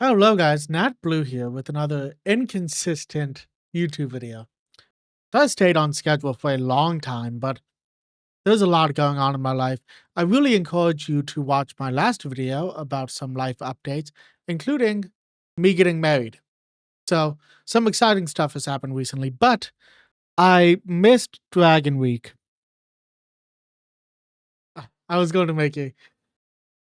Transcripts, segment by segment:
Hello guys, Nat Blue here with another inconsistent YouTube video. I stayed on schedule for a long time, but there's a lot going on in my life. I really encourage you to watch my last video about some life updates, including me getting married. So, some exciting stuff has happened recently, but I missed Dragon Week. I was going to make a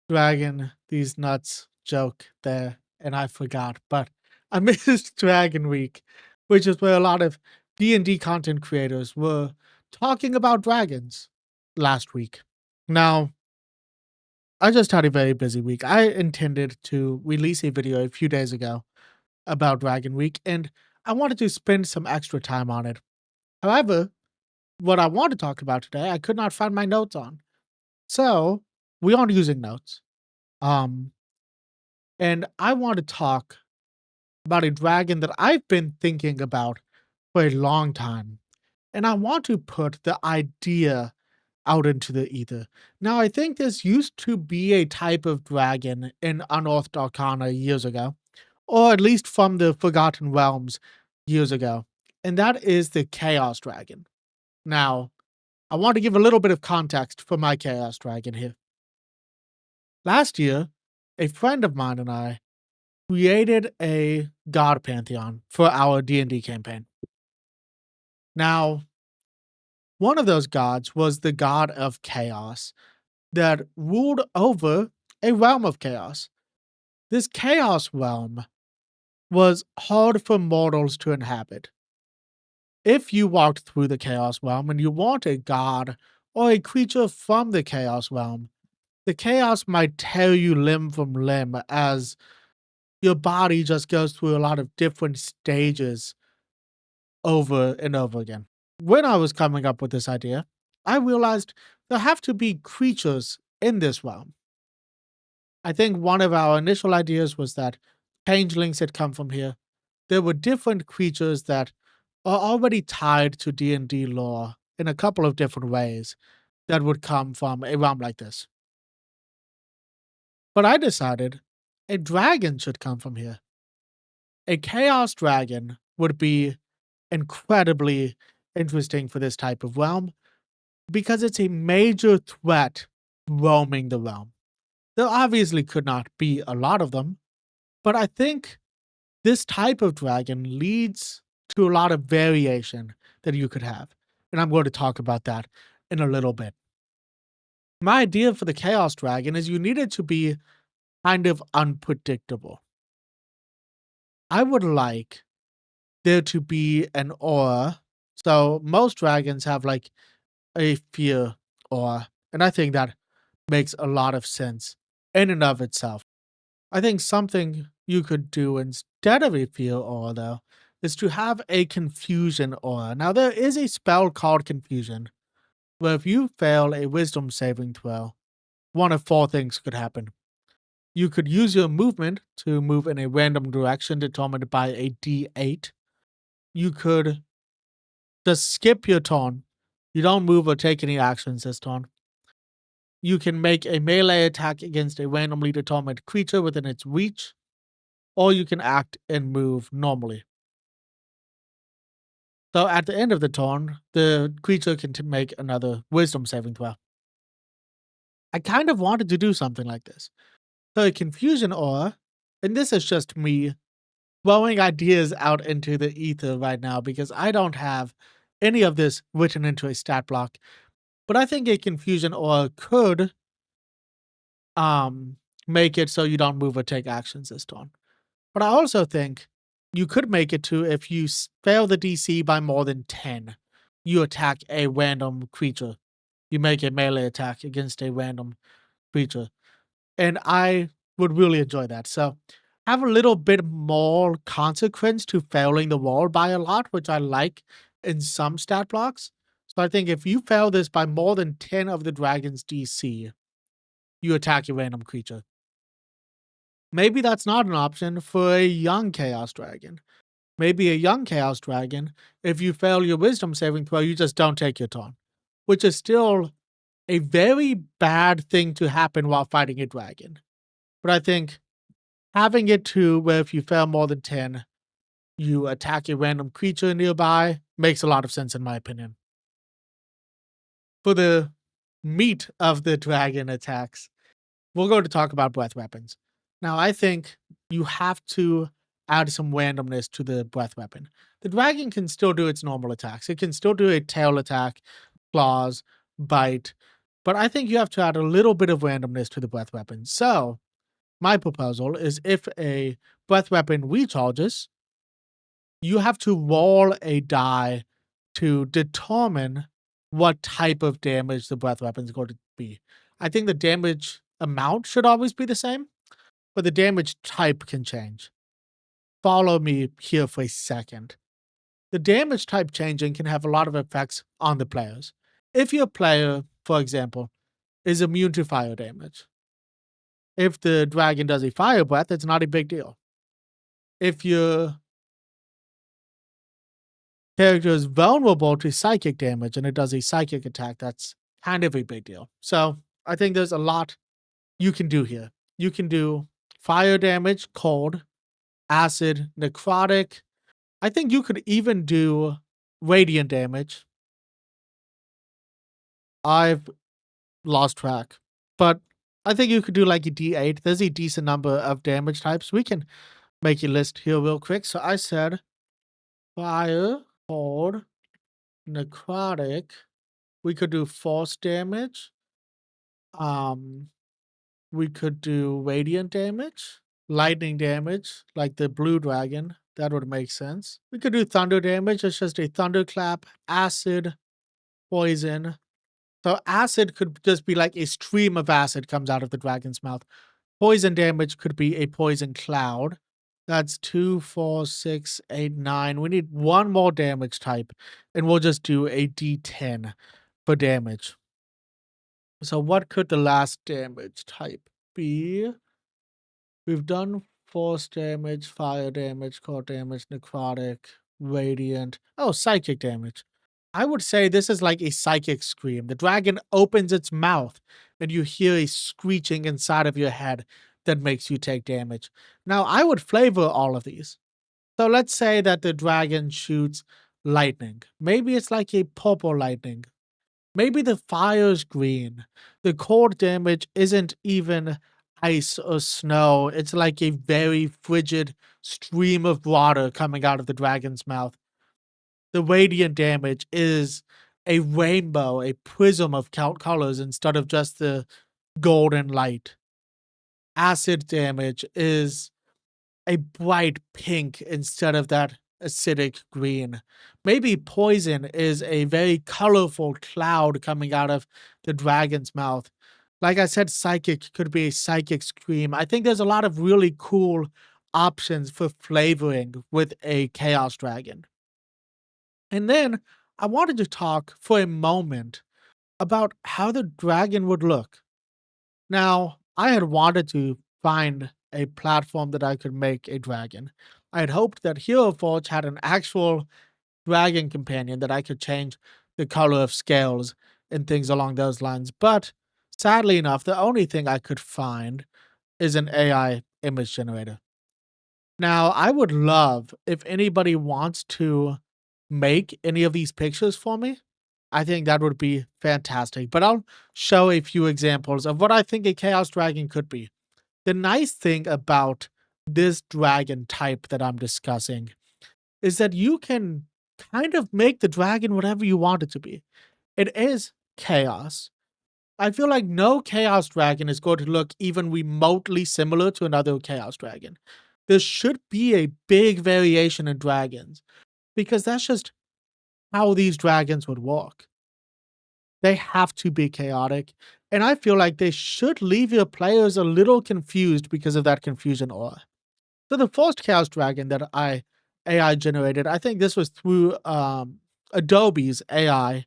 dragon these nuts joke there, and I forgot, but I missed Dragon Week, which is where a lot of D&D content creators were talking about dragons last week. Now, I just had a very busy week. I intended to release a video a few days ago about Dragon Week, and I wanted to spend some extra time on it. However, what I want to talk about today, I could not find my notes on. So, we aren't using notes. Um, and I want to talk about a dragon that I've been thinking about for a long time. And I want to put the idea out into the ether. Now, I think this used to be a type of dragon in Unearthed Arcana years ago, or at least from the Forgotten Realms years ago, and that is the Chaos Dragon. Now, I want to give a little bit of context for my Chaos Dragon here. Last year, a friend of mine and I created a god pantheon for our D&D campaign. Now, one of those gods was the god of chaos that ruled over a realm of chaos. This chaos realm was hard for mortals to inhabit. If you walked through the chaos realm and you want a god or a creature from the chaos realm, the chaos might tear you limb from limb as your body just goes through a lot of different stages over and over again. When I was coming up with this idea, I realized there have to be creatures in this realm. I think one of our initial ideas was that changelings had come from here. There were different creatures that are already tied to D&D lore in a couple of different ways that would come from a realm like this. But I decided a dragon should come from here. A chaos dragon would be incredibly interesting for this type of realm because it's a major threat roaming the realm. There obviously could not be a lot of them, but I think this type of dragon leads to a lot of variation that you could have. And I'm going to talk about that in a little bit. My idea for the Chaos Dragon is you need it to be kind of unpredictable. I would like there to be an aura. So most dragons have like a fear aura, and I think that makes a lot of sense in and of itself. I think something you could do instead of a fear aura, though, is to have a confusion aura. Now, there is a spell called confusion, where if you fail a wisdom saving throw, one of four things could happen. You could use your movement to move in a random direction determined by a d8. You could just skip your turn. You don't move or take any actions this turn. You can make a melee attack against a randomly determined creature within its reach, or you can act and move normally. So at the end of the turn, the creature can make another wisdom saving throw. I kind of wanted to do something like this. So a confusion aura, and this is just me throwing ideas out into the ether right now because I don't have any of this written into a stat block. But I think a confusion aura could make it so you don't move or take actions this turn. But I also think you could make it to if you fail the DC by more than 10, you attack a random creature. You make a melee attack against a random creature. And I would really enjoy that. So have a little bit more consequence to failing the wall by a lot, which I like in some stat blocks. So I think if you fail this by more than 10 of the dragon's DC, you attack a random creature. Maybe that's not an option for a young Chaos Dragon. Maybe a young Chaos Dragon, if you fail your wisdom saving throw, you just don't take your turn, which is still a very bad thing to happen while fighting a dragon. But I think having it to where if you fail more than 10, you attack a random creature nearby makes a lot of sense in my opinion. For the meat of the dragon attacks, we're going to talk about breath weapons. Now, I think you have to add some randomness to the breath weapon. The dragon can still do its normal attacks. It can still do a tail attack, claws, bite, but I think you have to add a little bit of randomness to the breath weapon. So, my proposal is if a breath weapon recharges, you have to roll a die to determine what type of damage the breath weapon is going to be. I think the damage amount should always be the same, but the damage type can change. Follow me here for a second. The damage type changing can have a lot of effects on the players. If your player, for example, is immune to fire damage, if the dragon does a fire breath, it's not a big deal. If your character is vulnerable to psychic damage and it does a psychic attack, that's kind of a big deal. So I think there's a lot you can do here. You can do fire damage, cold, acid, necrotic. I think you could even do radiant damage. I've lost track, but I think you could do like a D8. There's a decent number of damage types. We can make a list here real quick. So I said fire, cold, necrotic. We could do force damage. We could do radiant damage, lightning damage, like the blue dragon. That would make sense. We could do thunder damage. It's just a thunderclap, acid, poison. So acid could just be like a stream of acid comes out of the dragon's mouth. Poison damage could be a poison cloud. That's 2, 4, 6, 8, 9. We need one more damage type, and we'll just do a D10 for damage. So what could the last damage type be? We've done force damage, fire damage, cold damage, necrotic, radiant. Oh, psychic damage. I would say this is like a psychic scream. The dragon opens its mouth and you hear a screeching inside of your head that makes you take damage. Now, I would flavor all of these. So let's say that the dragon shoots lightning. Maybe it's like a purple lightning. Maybe the fire's green. The cold damage isn't even ice or snow. It's like a very frigid stream of water coming out of the dragon's mouth. The radiant damage is a rainbow, a prism of colors instead of just the golden light. Acid damage is a bright pink instead of that acidic green. Maybe poison is a very colorful cloud coming out of the dragon's mouth. Like I said, psychic could be a psychic scream. I think there's a lot of really cool options for flavoring with a chaos dragon. And then I wanted to talk for a moment about how the dragon would look. Now, I had wanted to find a platform that I could make a dragon. I had hoped that Hero Forge had an actual dragon companion that I could change the color of scales and things along those lines. But sadly enough, the only thing I could find is an AI image generator. Now, I would love if anybody wants to make any of these pictures for me. I think that would be fantastic. But I'll show a few examples of what I think a Chaos Dragon could be. The nice thing about this dragon type that I'm discussing is that you can kind of make the dragon whatever you want it to be. It is chaos. I feel like no chaos dragon is going to look even remotely similar to another chaos dragon. There should be a big variation in dragons because that's just how these dragons would work. They have to be chaotic, and I feel like they should leave your players a little confused because of that confusion aura. So the first chaos dragon that I AI generated, I think this was through Adobe's AI.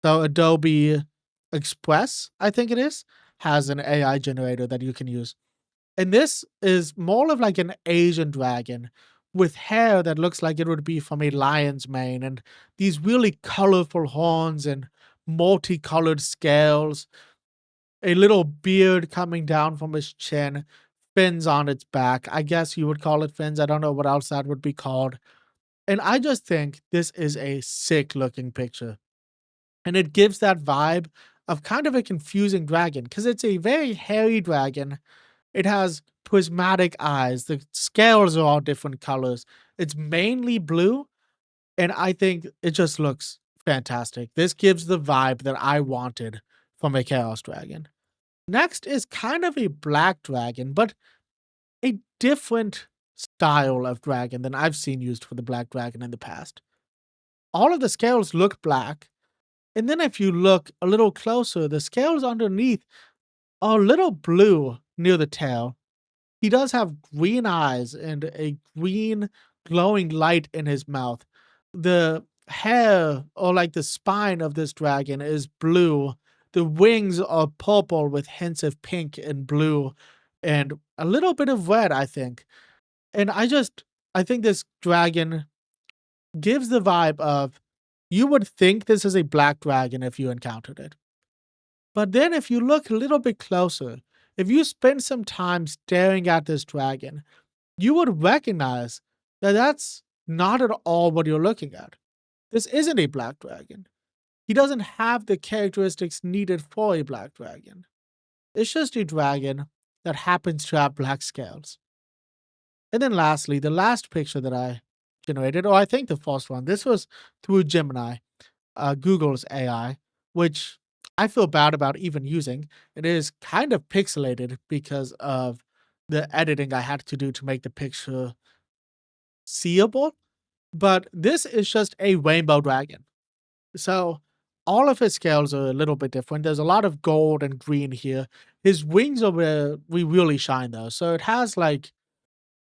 So Adobe Express, I think it is, has an AI generator that you can use. And this is more of like an Asian dragon with hair that looks like it would be from a lion's mane and these really colorful horns and multicolored scales, a little beard coming down from his chin, fins on its back. I guess you would call it fins. I don't know what else that would be called. And I just think this is a sick looking picture. And it gives that vibe of kind of a confusing dragon because it's a very hairy dragon. It has prismatic eyes. The scales are all different colors. It's mainly blue, and I think it just looks fantastic. This gives the vibe that I wanted from a Chaos Dragon. Next is kind of a black dragon, but a different style of dragon than I've seen used for the black dragon in the past. All of the scales look black, and then if you look a little closer, the scales underneath are a little blue near the tail. He does have green eyes and a green glowing light in his mouth. The hair or like the spine of this dragon is blue. The wings are purple with hints of pink and blue and a little bit of red, I think. And I think this dragon gives the vibe of you would think this is a black dragon if you encountered it. But then if you look a little bit closer, if you spend some time staring at this dragon, you would recognize that that's not at all what you're looking at. This isn't a black dragon. He doesn't have the characteristics needed for a black dragon. It's just a dragon that happens to have black scales. And then lastly, the last picture that I generated, or I think the first one, this was through Gemini, Google's AI, which I feel bad about even using. It is kind of pixelated because of the editing I had to do to make the picture seeable. But this is just a rainbow dragon. So all of his scales are a little bit different. There's a lot of gold and green here. His wings are where we really shine though. So it has like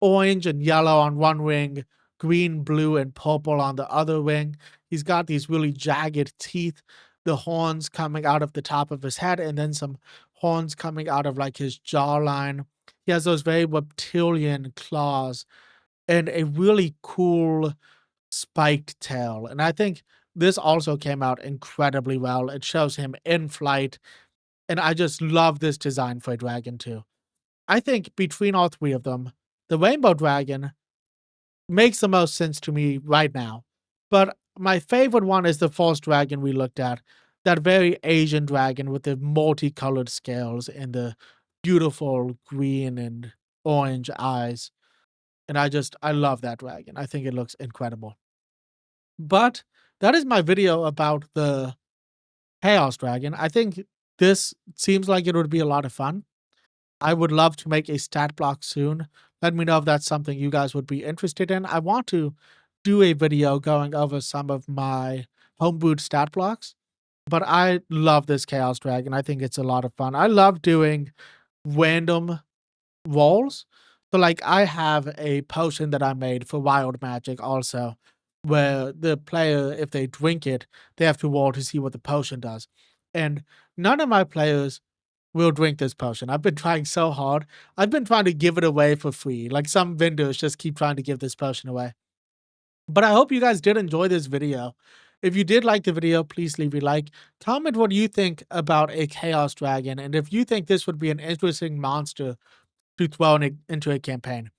orange and yellow on one wing, green, blue, and purple on the other wing. He's got these really jagged teeth, the horns coming out of the top of his head, and then some horns coming out of like his jawline. He has those very reptilian claws and a really cool spiked tail. And I think this also came out incredibly well. It shows him in flight, and I just love this design for a dragon too. I think between all three of them, the rainbow dragon makes the most sense to me right now. But my favorite one is the first dragon we looked at, that very Asian dragon with the multicolored scales and the beautiful green and orange eyes. And I love that dragon. I think it looks incredible. But that is my video about the Chaos Dragon. I think this seems like it would be a lot of fun. I would love to make a stat block soon. Let me know if that's something you guys would be interested in. I want to do a video going over some of my homebrewed stat blocks, but I love this Chaos Dragon. I think it's a lot of fun. I love doing random rolls. So, like, I have a potion that I made for Wild Magic also, where the player, if they drink it, they have to roll to see what the potion does. And none of my players will drink this potion. I've been trying so hard. I've been trying to give it away for free. Like some vendors just keep trying to give this potion away. But I hope you guys did enjoy this video. If you did like the video, please leave a like. Comment what you think about a Chaos Dragon, and if you think this would be an interesting monster to throw into a campaign.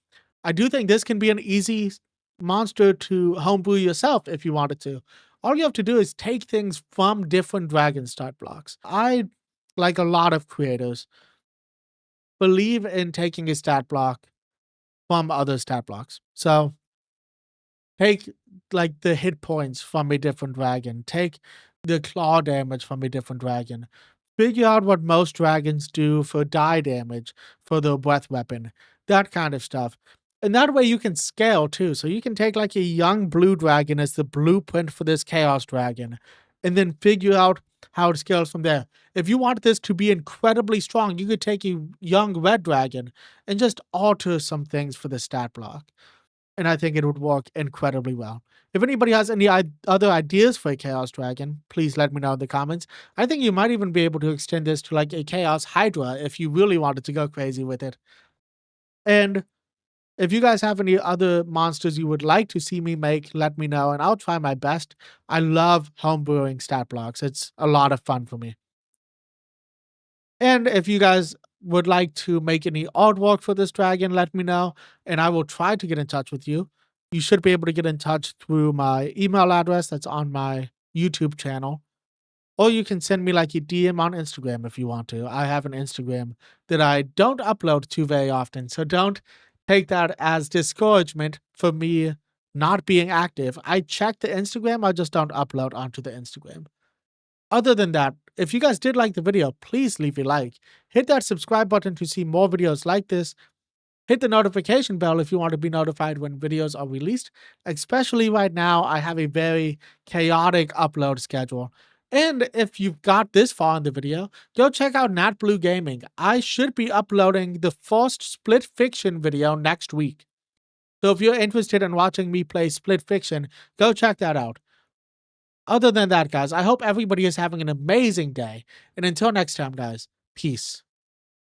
I do think this can be an easy monster to homebrew yourself if you wanted to. All you have to do is take things from different dragon start blocks. I, like a lot of creators, believe in taking a stat block from other stat blocks. So take like the hit points from a different dragon, take the claw damage from a different dragon, figure out what most dragons do for die damage for their breath weapon, that kind of stuff. And that way you can scale too. So you can take like a young blue dragon as the blueprint for this chaos dragon, and then figure out how it scales from there. If you want this to be incredibly strong, you could take a young red dragon and just alter some things for the stat block. And I think it would work incredibly well. If anybody has any other ideas for a Chaos Dragon, please let me know in the comments. I think you might even be able to extend this to like a Chaos Hydra if you really wanted to go crazy with it. And if you guys have any other monsters you would like to see me make, let me know and I'll try my best. I love homebrewing stat blocks. It's a lot of fun for me. And if you guys would like to make any artwork for this dragon, let me know, and I will try to get in touch with you. You should be able to get in touch through my email address that's on my YouTube channel. Or you can send me like a DM on Instagram if you want to. I have an Instagram that I don't upload to very often. So don't take that as discouragement for me not being active. I check the Instagram, I just don't upload onto the Instagram. Other than that, if you guys did like the video, please leave a like. Hit that subscribe button to see more videos like this. Hit the notification bell if you want to be notified when videos are released. Especially right now, I have a very chaotic upload schedule. And if you've got this far in the video, go check out Nat Blue Gaming. I should be uploading the first Split Fiction video next week. So if you're interested in watching me play Split Fiction, go check that out. Other than that, guys, I hope everybody is having an amazing day. And until next time, guys, peace.